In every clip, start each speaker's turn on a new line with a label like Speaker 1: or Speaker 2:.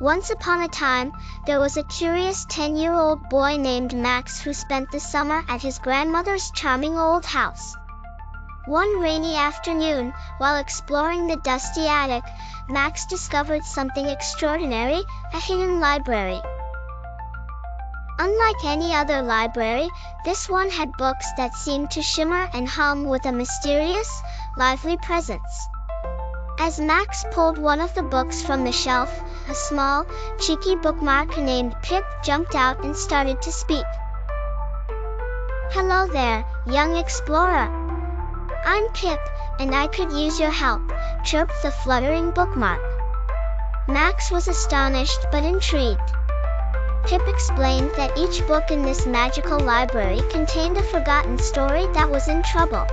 Speaker 1: Once upon a time, there was a curious 10-year-old boy named Max who spent the summer at his grandmother's charming old house. One rainy afternoon, while exploring the dusty attic, Max discovered something extraordinary, a hidden library. Unlike any other library, this one had books that seemed to shimmer and hum with a mysterious, lively presence. As Max pulled one of the books from the shelf, a small, cheeky bookmark named Pip jumped out and started to speak. "Hello there, young explorer. I'm Pip, and I could use your help," chirped the fluttering bookmark. Max was astonished but intrigued. Pip explained that each book in this magical library contained a forgotten story that was in trouble.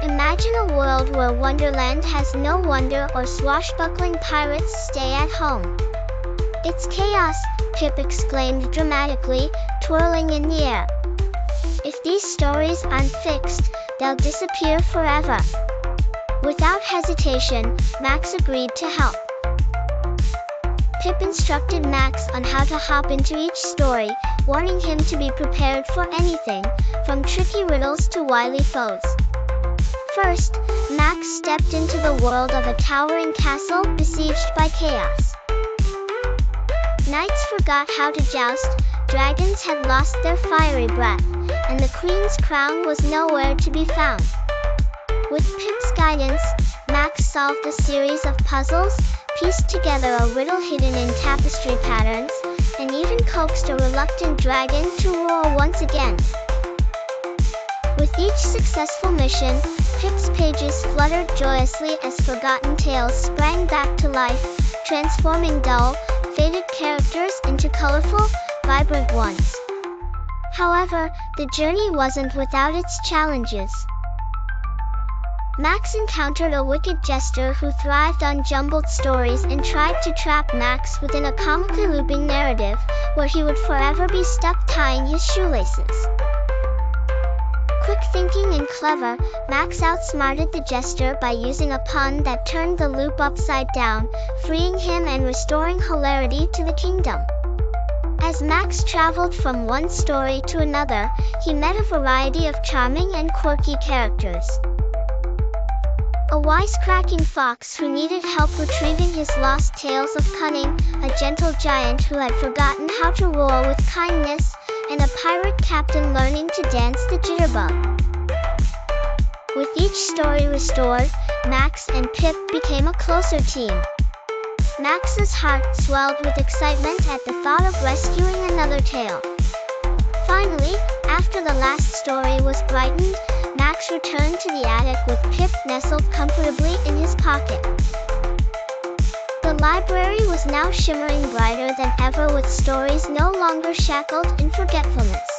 Speaker 1: Imagine a world where Wonderland has no wonder or swashbuckling pirates stay at home. "It's chaos," Pip exclaimed dramatically, twirling in the air. "If these stories aren't fixed, they'll disappear forever." Without hesitation, Max agreed to help. Pip instructed Max on how to hop into each story, warning him to be prepared for anything, from tricky riddles to wily foes. First, Max stepped into the world of a towering castle besieged by chaos. Knights forgot how to joust, dragons had lost their fiery breath, and the queen's crown was nowhere to be found. With Pip's guidance, Max solved a series of puzzles, pieced together a riddle hidden in tapestry patterns, and even coaxed a reluctant dragon to roar once again. With each successful mission, Pip's pages fluttered joyously as forgotten tales sprang back to life, transforming dull, faded characters into colorful, vibrant ones. However, the journey wasn't without its challenges. Max encountered a wicked jester who thrived on jumbled stories and tried to trap Max within a comically looping narrative, where he would forever be stuck tying his shoelaces. Quick thinking and clever, Max outsmarted the jester by using a pun that turned the loop upside down, freeing him and restoring hilarity to the kingdom. As Max traveled from one story to another, he met a variety of charming and quirky characters. A wisecracking fox who needed help retrieving his lost tales of cunning, a gentle giant who had forgotten how to roar with kindness, and a pirate captain learning to dance the jitterbug. With each story restored, Max and Pip became a closer team. Max's heart swelled with excitement at the thought of rescuing another tale. Finally, after the last story was brightened, Max returned to the attic with Pip nestled comfortably in his pocket. The library was now shimmering brighter than ever with stories no longer shackled in forgetfulness.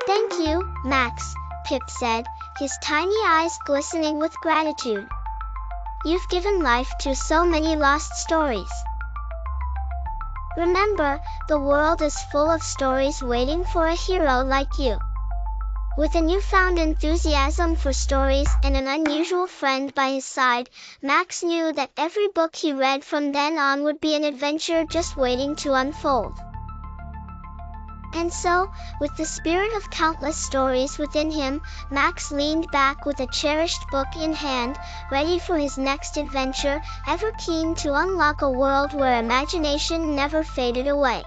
Speaker 1: "Thank you, Max," Pip said, his tiny eyes glistening with gratitude. "You've given life to so many lost stories." Remember, the world is full of stories waiting for a hero like you. With a newfound enthusiasm for stories and an unusual friend by his side, Max knew that every book he read from then on would be an adventure just waiting to unfold. And so, with the spirit of countless stories within him, Max leaned back with a cherished book in hand, ready for his next adventure, ever keen to unlock a world where imagination never faded away.